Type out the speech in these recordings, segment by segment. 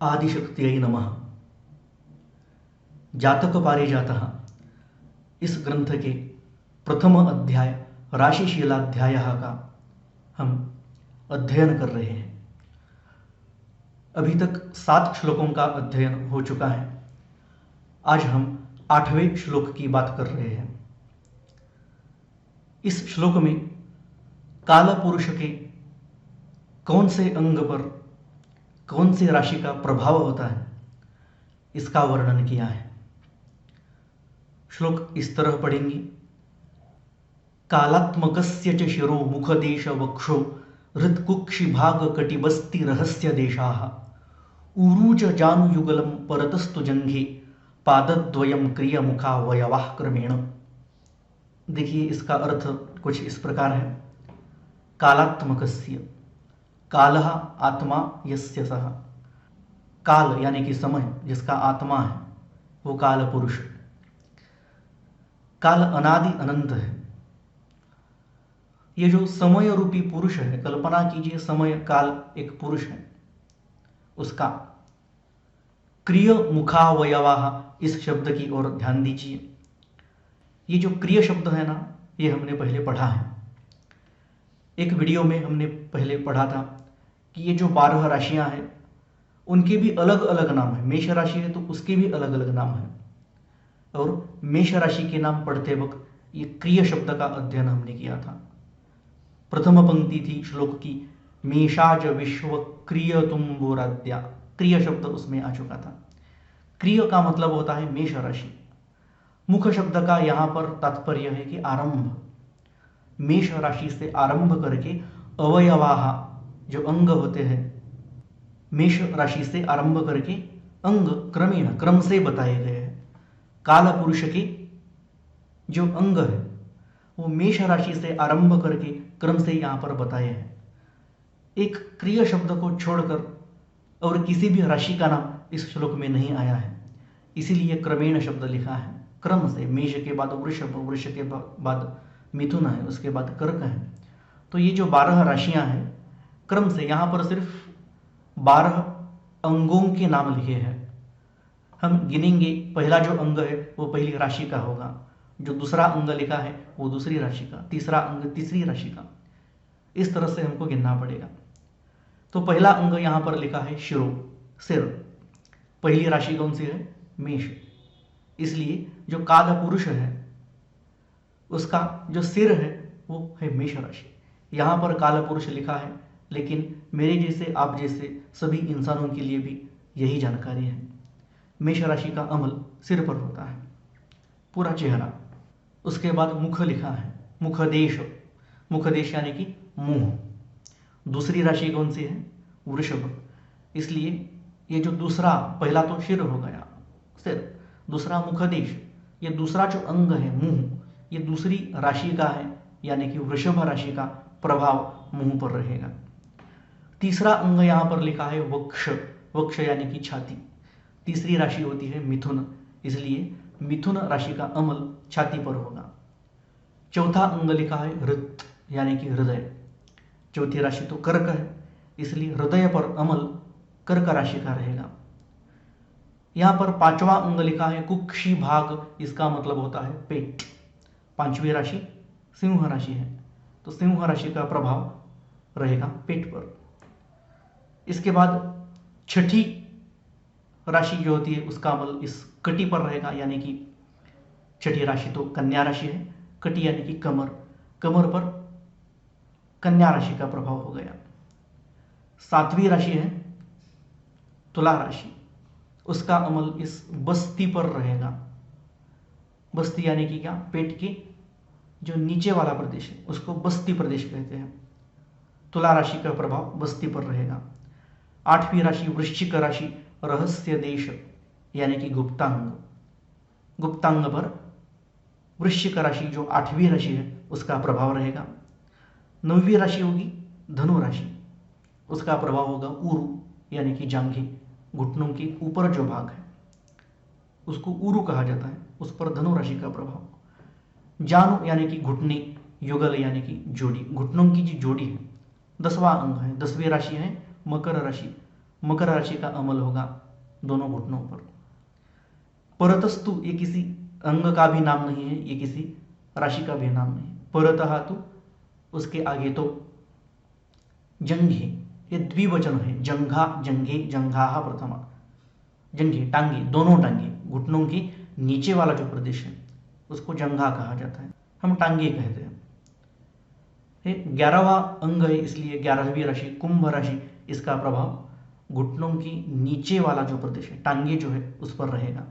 आदिशक्त्यै नमः। जातक पारिजातः इस ग्रंथ के प्रथम अध्याय राशिशीलाध्याय का हम अध्ययन कर रहे हैं। अभी तक 7 श्लोकों का अध्ययन हो चुका है। आज हम 8वें श्लोक की बात कर रहे हैं। इस श्लोक में काल पुरुष के कौन से अंग पर कौन सी राशि का प्रभाव होता है, इसका वर्णन किया है। श्लोक इस तरह पढ़ेंगे। कालात्मकस्य च शिरो मुखदेश वक्षो हृत्कुक्षिभाग कटिबस्ति रहस्य देशाः ऊरूज जानुयुगलम परतस्तु जंघे पादद्वयम क्रियमुखावयवाः क्रमेण। देखिए, इसका अर्थ कुछ इस प्रकार है। कालात्मकस्य, कालः आत्मा यस्य सः। काल यानी कि समय, जिसका आत्मा है वो काल पुरुष। काल अनादि अनंत है। ये जो समय रूपी पुरुष है, कल्पना कीजिए समय काल एक पुरुष है, उसका क्रिय मुखावयवाः, इस शब्द की ओर ध्यान दीजिए। ये जो क्रिय शब्द है ना, ये हमने पहले पढ़ा है। एक वीडियो में हमने पहले पढ़ा था कि ये जो 12 राशियां हैं उनके भी अलग अलग नाम है। मेष राशि है तो उसके भी अलग अलग नाम है। और मेष राशि के नाम पढ़ते वक्त ये क्रिय शब्द का अध्ययन हमने किया था। प्रथम पंक्ति थी श्लोक की, मेषाज विश्व क्रिय तुम्बोराद्या। क्रिय शब्द उसमें आ चुका था। क्रिय का मतलब होता है मेष राशि। मुख शब्द का यहां पर तात्पर्य है कि आरंभ। मेष राशि से आरंभ करके अवयवाः, जो अंग होते हैं, मेष राशि से आरंभ करके अंग क्रमेण, क्रम से बताए गए हैं। काल पुरुष के जो अंग है वो मेष राशि से आरंभ करके क्रम से यहां पर बताए हैं। एक क्रिय शब्द को छोड़कर और किसी भी राशि का नाम इस श्लोक में नहीं आया है, इसीलिए क्रमेण शब्द लिखा है। क्रम से, मेष के बाद वृषभ, वृष के बाद मिथुन है, उसके बाद कर्क है। तो ये जो 12 राशियां हैं, क्रम से यहां पर सिर्फ 12 अंगों के नाम लिखे हैं। हम गिनेंगे, पहला जो अंग है वो पहली राशि का होगा, जो दूसरा अंग लिखा है वो दूसरी राशि का, तीसरा अंग तीसरी राशि का। इस तरह से हमको गिनना पड़ेगा। तो पहला अंग यहां पर लिखा है शिरो, सिर। पहली राशि कौन सी है? मेष। इसलिए जो काल पुरुष है उसका जो सिर है वो है मेष राशि। यहां पर काल पुरुष लिखा है, लेकिन मेरे जैसे, आप जैसे सभी इंसानों के लिए भी यही जानकारी है। मेष राशि का अमल सिर पर होता है, पूरा चेहरा। उसके बाद मुख लिखा है, मुखदेश। मुखदेश यानी कि मुंह। दूसरी राशि कौन सी है? वृषभ। इसलिए ये जो दूसरा, पहला तो शिर हो गया, सिर, दूसरा मुखदेश, ये दूसरा जो अंग है मुंह, ये दूसरी राशि का है, यानी कि वृषभ राशि का प्रभाव मुंह पर रहेगा। तीसरा अंग यहां पर लिखा है वक्ष। वक्ष यानी कि छाती। तीसरी राशि होती है मिथुन, इसलिए मिथुन राशि का अमल छाती पर होगा। चौथा अंग लिखा है हृत, यानी कि हृदय। चौथी राशि तो कर्क है, इसलिए हृदय पर अमल कर्क राशि का रहेगा। यहां पर 5वां अंग लिखा है कुक्षी भाग, इसका मतलब होता है पेट। 5वीं राशि सिंह राशि है, तो सिंह राशि का प्रभाव रहेगा पेट पर। इसके बाद 6ठी राशि जो होती है उसका अमल इस कटी पर रहेगा, यानी कि 6ठी राशि तो कन्या राशि है। कटी यानी कि कमर, कमर पर कन्या राशि का प्रभाव हो गया। 7वीं राशि है तुला राशि, उसका अमल इस बस्ती पर रहेगा। बस्ती यानी कि क्या? पेट के जो नीचे वाला प्रदेश है उसको बस्ती प्रदेश कहते हैं। तुला राशि का प्रभाव बस्ती पर रहेगा। 8वीं राशि वृश्चिक राशि, रहस्य देश यानी कि गुप्तांग। गुप्तांग पर वृश्चिक राशि जो 8वीं राशि है उसका प्रभाव रहेगा। 9वीं राशि होगी धनु राशि, उसका प्रभाव होगा उरु यानी कि जांघें, घुटनों के ऊपर जो भाग है उसको उरु कहा जाता है, उस पर धनु राशि का प्रभाव। जानु यानी कि घुटने, युगल यानी कि जोड़ी, घुटनों की जो जोड़ी है। 10वां अंग है, 10वीं राशि है मकर राशि, मकर राशि का अमल होगा दोनों घुटनों पर। परतस्तु ये किसी अंग का भी नाम नहीं है, ये किसी राशि का भी नाम नहीं। परतः तो उसके आगे तो जंघे, ये द्विवचन है, जंघा जंघे जंघाः प्रथमा। जंघे टांगे, दोनों टांगे, घुटनों के नीचे वाला जो प्रदेश है उसको जंघा कहा जाता है, हम टांगे कहते हैं। 11वां अंग है, इसलिए 11वीं राशि कुंभ राशि, इसका प्रभाव घुटनों की नीचे वाला जो प्रदेश है, टांगे जो है उस पर रहेगा।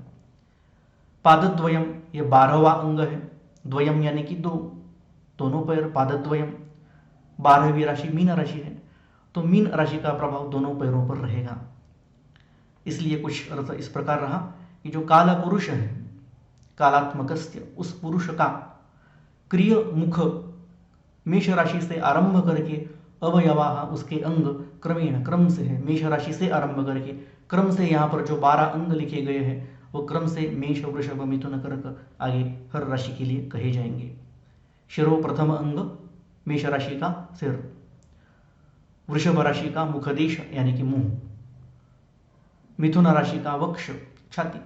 पादद्वयम, ये 12वां अंग है, द्वयम यानी कि दो, दोनों पैर, पादद्वयम। 12वीं राशि मीन राशि है, तो मीन राशि का प्रभाव दोनों पैरों पर रहेगा। इसलिए कुछ अर्थ इस प्रकार रहा कि जो काला पुरुष है, कालात्मकस्य, उस पुरुष का क्रिय मुख मेष राशि से आरंभ करके अवयवाह, उसके अंग क्रमेण, क्रम से है, मेष राशि से आरंभ करके क्रम से यहाँ पर जो 12 अंग लिखे गए हैं वो क्रम से मेष वृषभ मिथुन कर्क आगे हर राशि के लिए कहे जाएंगे। शिरो प्रथम अंग मेष राशि का सिर, वृषभ राशि का मुखदेश यानी कि मुंह, मिथुन राशि का वक्ष छाती,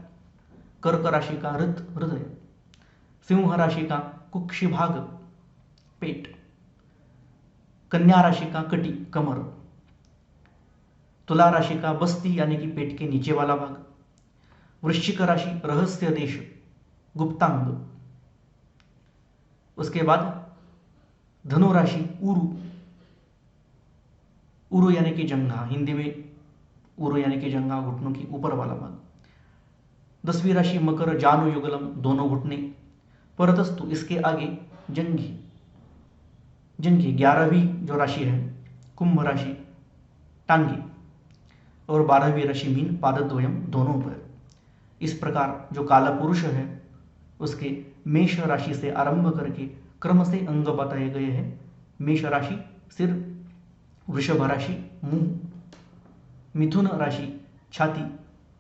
कर्क राशि का हृदय, सिंह राशि का कुक्षि भाग पेट, कन्या राशि का कटी कमर, तुला राशि का बस्ती यानी कि पेट के नीचे वाला भाग, वृश्चिक राशि रहस्य देश गुप्तांग, उसके बाद धनु राशि उरु, उरु यानी कि जंघा, हिंदी में उरु यानी कि जंघा, घुटनों की ऊपर वाला भाग। 10वीं राशि मकर जानु युगलम, दोनों घुटने। परतस्तु इसके आगे जंघी, जंघी 11वीं जो राशि है कुंभ राशि टांगे, और 12वीं राशि मीन पादद्वयम, दोनों पैर। इस प्रकार जो काला पुरुष है उसके मेष राशि से आरंभ करके क्रम से अंग बताए गए हैं। मेष राशि सिर, वृषभ राशि मुंह, मिथुन राशि छाती,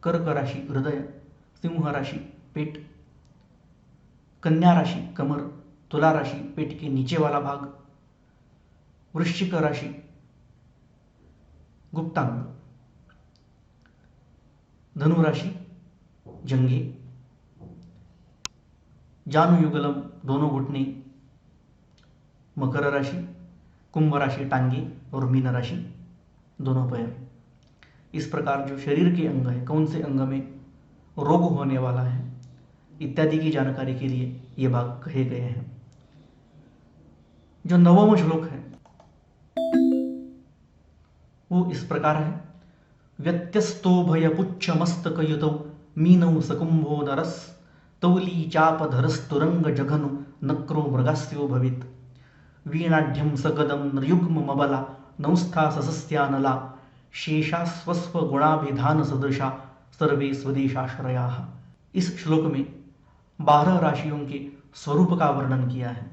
कर्क राशि हृदय, सिंह राशि पेट, कन्या राशि कमर, तुला राशि पेट के नीचे वाला भाग, वृश्चिक राशि गुप्तांग, धनु राशि जंघे, जानु युगलम दोनों घुटने, मकर राशि, कुंभ राशि टांगे, और मीन राशि दोनों पैर। इस प्रकार जो शरीर के अंग है, कौन से अंग में रोग होने वाला है इत्यादि की जानकारी के लिए ये भाग कहे गए हैं। जो 9वां श्लोक है वो इस प्रकार है। व्यत्यस्तो भय पुच्छ मस्तक युतौ मीनौ सकुंभोदरस तौली चापधरस्तुरंग जघनु नक्रो मृगास्यो भवित वीणाढ्यम सगदम नृयुग्म मबला नौस्था ससस्यानला शेषा स्वस्व गुणाभिधान सदृशा सर्वे स्वदेशाश्रया। इस श्लोक में 12 राशियों के स्वरूप का वर्णन किया है।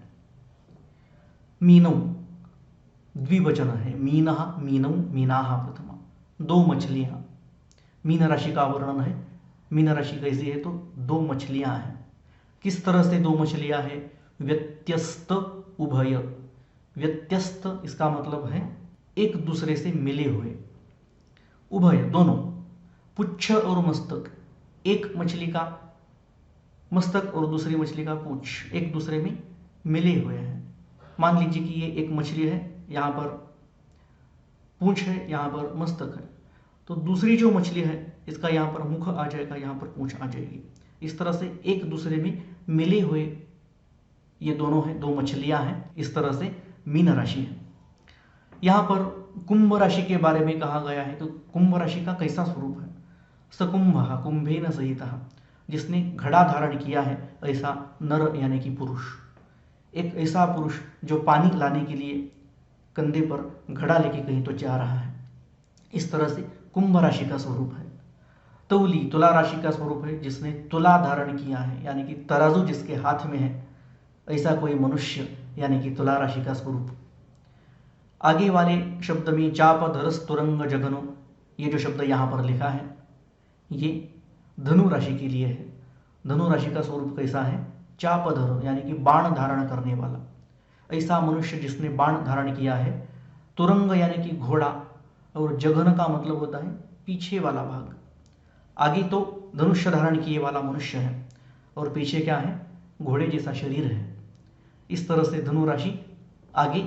मीनौ द्विवचन है, मीनः मीनौ मीनाः प्रथमा, दो मछलियां। मीन राशि का वर्णन है, मीन राशि कैसी है तो दो मछलियां हैं। किस तरह से दो मछलियां हैं? व्यत्यस्त उभय, व्यत्यस्त इसका मतलब है एक दूसरे से मिले हुए, उभय दोनों, पुच्छ और मस्तक, एक मछली का मस्तक और दूसरी मछली का पूंछ एक दूसरे में मिले हुए हैं। मान लीजिए कि ये एक मछली है, यहाँ पर पूंछ है, यहाँ पर मस्तक है, तो दूसरी जो मछली है इसका यहाँ पर मुख आ जाएगा, यहाँ पर पूंछ आ जाएगी। इस तरह से एक दूसरे में मिले हुए ये दोनों हैं, दो मछलियां हैं। इस तरह से मीन राशि है। यहाँ पर कुंभ राशि के बारे में कहा गया है, तो कुंभ राशि का कैसा स्वरूप है? सकुंभः कुंभेन सहितः, जिसने घड़ा धारण किया है ऐसा नर यानी कि पुरुष, एक ऐसा पुरुष जो पानी लाने के लिए कंधे पर घड़ा लेके कहीं तो जा रहा है। इस तरह से कुंभ राशि का स्वरूप है। तौली तुला राशि का स्वरूप है, जिसने तुला धारण किया है, यानी कि तराजू जिसके हाथ में है, ऐसा कोई मनुष्य यानी कि तुला राशि का स्वरूप। आगे वाले शब्द में चाप धरस तुरंग जगनो, ये जो शब्द यहाँ पर लिखा है ये धनु राशि के लिए है। धनु राशि का स्वरूप कैसा है? चापधर यानी कि बाण धारण करने वाला, ऐसा मनुष्य जिसने बाण धारण किया है। तुरंग यानी कि घोड़ा, और जघन का मतलब होता है पीछे वाला भाग। आगे तो धनुष्य धारण किए वाला मनुष्य है और पीछे क्या है, घोड़े जैसा शरीर है। इस तरह से धनु राशि आगे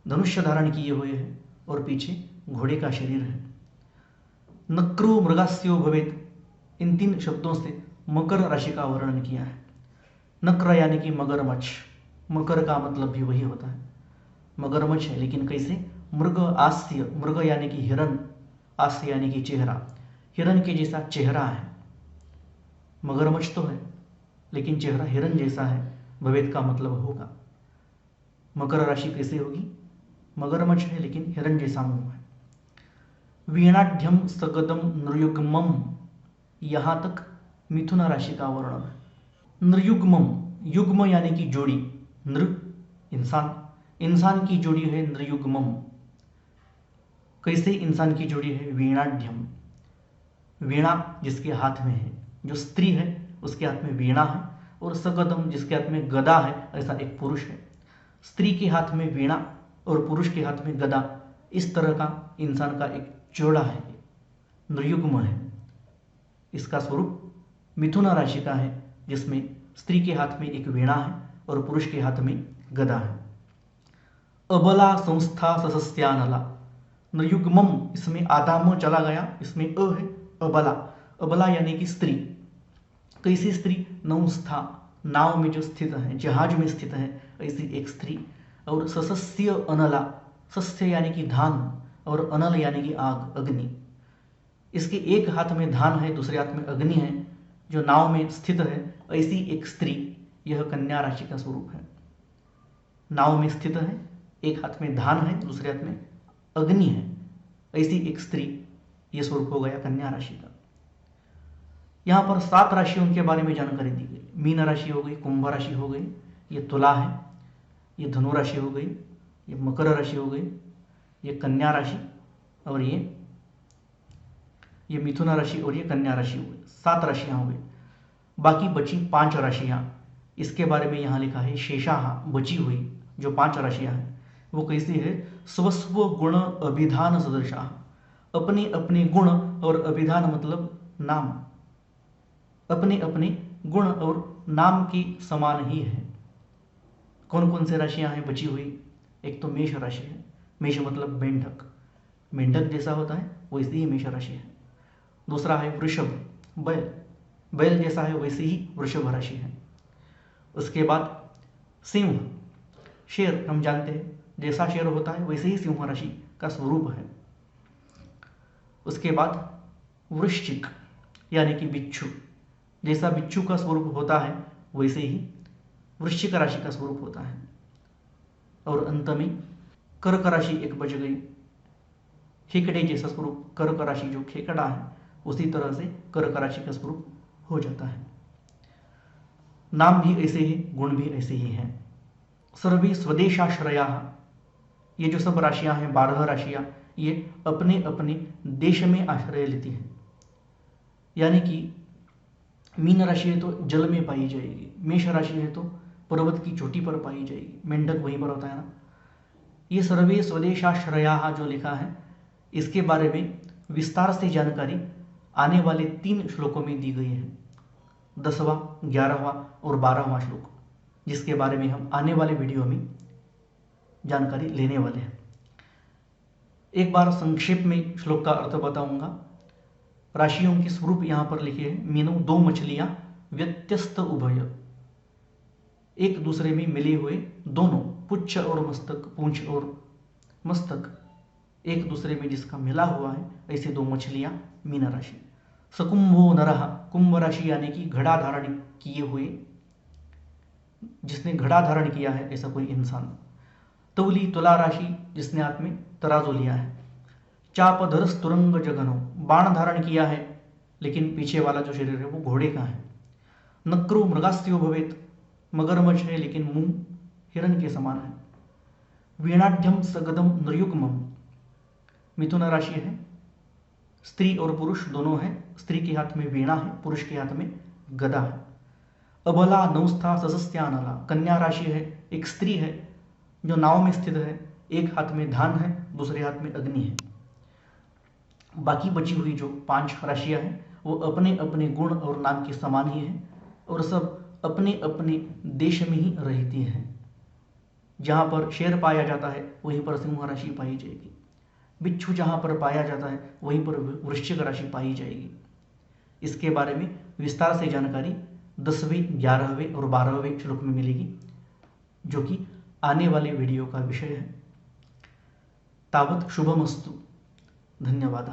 धनुष्य धारण किए हुए है और पीछे घोड़े का शरीर है। नक्रो मृगास्यो भवेत, इन 3 शब्दों से मकर राशि का वर्णन किया है। नक्र यानी कि मगरमच्छ, मकर का मतलब भी वही होता है, मगरमच्छ है, लेकिन कैसे, मृग आस्य, मृग यानी कि हिरण, आस्य यानी कि चेहरा, हिरण के जैसा चेहरा है। मगरमच्छ तो है लेकिन चेहरा हिरण जैसा है, भवेत का मतलब होगा। मकर राशि कैसे होगी, मगरमच्छ है लेकिन हिरण जैसा मुंह है। वीणाढ्यम सगदम नृयुग्मम, यहां तक मिथुन राशि का वर्णन है। नृयुग्मम, युग्म यानी कि जोड़ी, नृ इंसान, इंसान की जोड़ी है नृयुग्मम। कैसे इंसान की जोड़ी है, वीणाढ्यम, वीणा जिसके हाथ में है, जो स्त्री है उसके हाथ में वीणा है, और सगदम जिसके हाथ में गदा है, ऐसा एक पुरुष है। स्त्री के हाथ में वीणा और पुरुष के हाथ में गदा, इस तरह का इंसान का एक जोड़ा है, नृयुग्म है। इसका स्वरूप मिथुन राशि का है, जिसमें स्त्री के हाथ में एक वीणा है और पुरुष के हाथ में गदा है। अबला संस्था सस्यानला, नृयुग्मम, इसमें आधा म चला गया, इसमें अ है, अबला, अबला यानी कि स्त्री। कैसी स्त्री, नौस्था, नाव में जो स्थित है, जहाज में स्थित है, ऐसी एक स्त्री। और सस्य अनला, सस्य यानी कि धान और अनल यानी कि आग, अग्नि। इसके एक हाथ में धान है, दूसरे हाथ में अग्नि है, जो नाव में स्थित है, ऐसी एक स्त्री, यह कन्या राशि का स्वरूप है। नाव में स्थित है, एक हाथ में धान है, दूसरे हाथ में अग्नि है, ऐसी एक स्त्री, यह स्वरूप हो गया कन्या राशि का। यहां पर 7 राशियों के बारे में जानकारी दी गई। मीन राशि हो गई, कुंभ राशि हो गई, ये तुला है, ये धनु राशि हो गई, ये मकर राशि हो गई, ये कन्या राशि, और ये मिथुन राशि और ये कन्या राशि हो गई। 7 राशियां हो गई। बाकी बची 5 राशियां, इसके बारे में यहां लिखा है शेषाह, बची हुई जो 5 राशियां हैं वो कैसी है, स्वस्व गुण अभिधान सदृशा, अपने अपने गुण और अभिधान मतलब नाम, अपने अपने गुण और नाम की समान ही है। कौन कौन से राशियां हैं बची हुई, एक तो मेष राशि है, मेष मतलब मेंढक, मेंढक जैसा होता है वैसी ही मेष राशि है। दूसरा है वृषभ, बैल, बैल जैसा है वैसी ही वृषभ राशि है। उसके बाद सिंह, शेर, हम जानते हैं जैसा शेर होता है वैसे ही सिंह राशि का स्वरूप है। उसके बाद वृश्चिक यानी कि बिच्छू, जैसा बिच्छू का स्वरूप होता है वैसे ही वृश्चिक राशि का स्वरूप होता है। और अंत में कर्क राशि एक बच गई, खेकड़े जैसा स्वरूप, कर्क राशि जो खेकड़ा है उसी तरह से कर्क राशि का स्वरूप हो जाता है। नाम भी ऐसे ही, गुण भी ऐसे ही हैं। सर्वे स्वदेशाश्रया, ये जो सब राशियां हैं 12 राशियां, ये अपने अपने देश में आश्रय लेती हैं। यानी कि मीन राशि है तो जल में पाई जाएगी, मेष राशि है तो पर्वत की चोटी पर पाई जाएगी, मेंढक वहीं पर होता है ना। ये सर्वे स्वदेशाश्रया जो लिखा है, इसके बारे में विस्तार से जानकारी आने वाले 3 श्लोकों में दी गई है, 10वां, 11वां और 12वां श्लोक, जिसके बारे में हम आने वाले वीडियो में जानकारी लेने वाले हैं। एक बार संक्षेप में श्लोक का अर्थ बताऊंगा। राशियों के स्वरूप यहां पर लिखे हैं, मीनो 2 मछलियां, व्यत्यस्त उभय, एक दूसरे में मिले हुए दोनों, पुच्छ और मस्तक, पूंछ और मस्तक एक दूसरे में जिसका मिला हुआ है, ऐसे 2 मछलियां मीन राशि। सकुंभो नरः, कुंभ राशि यानी कि घड़ा धारण किए हुए, जिसने घड़ा धारण किया है ऐसा कोई इंसान। तौली, तुला राशि, जिसने हाथ में तराजू लिया है। चापधर स्तुरंग जगनो, बाण धारण किया है लेकिन पीछे वाला जो शरीर है वो घोड़े का है। नक्रो मृगास्यो भवेत, मगरमच्छ है लेकिन मुंह हिरण के समान है। वीणाढ्यम सगदम नृयुग्मम, मिथुन राशि है, स्त्री और पुरुष दोनों हैं, स्त्री के हाथ में वीणा है, पुरुष के हाथ में गदा है। अबला नौस्था सस्यानला, कन्या राशि है, एक स्त्री है जो नाव में स्थित है, एक हाथ में धान है, दूसरे हाथ में अग्नि है। बाकी बची हुई जो 5 राशियां हैं वो अपने अपने गुण और नाम के समान ही हैं और सब अपने अपने देश में ही रहती हैं। जहाँ पर शेर पाया जाता है वहीं पर सिंह राशि पाई जाएगी, बिच्छू जहाँ पर पाया जाता है वहीं पर वृश्चिक राशि पाई जाएगी। इसके बारे में विस्तार से जानकारी 10वें, 11वें और 12वें श्लोक में मिलेगी, जो कि आने वाले वीडियो का विषय है। तावत् शुभमस्तु। धन्यवाद।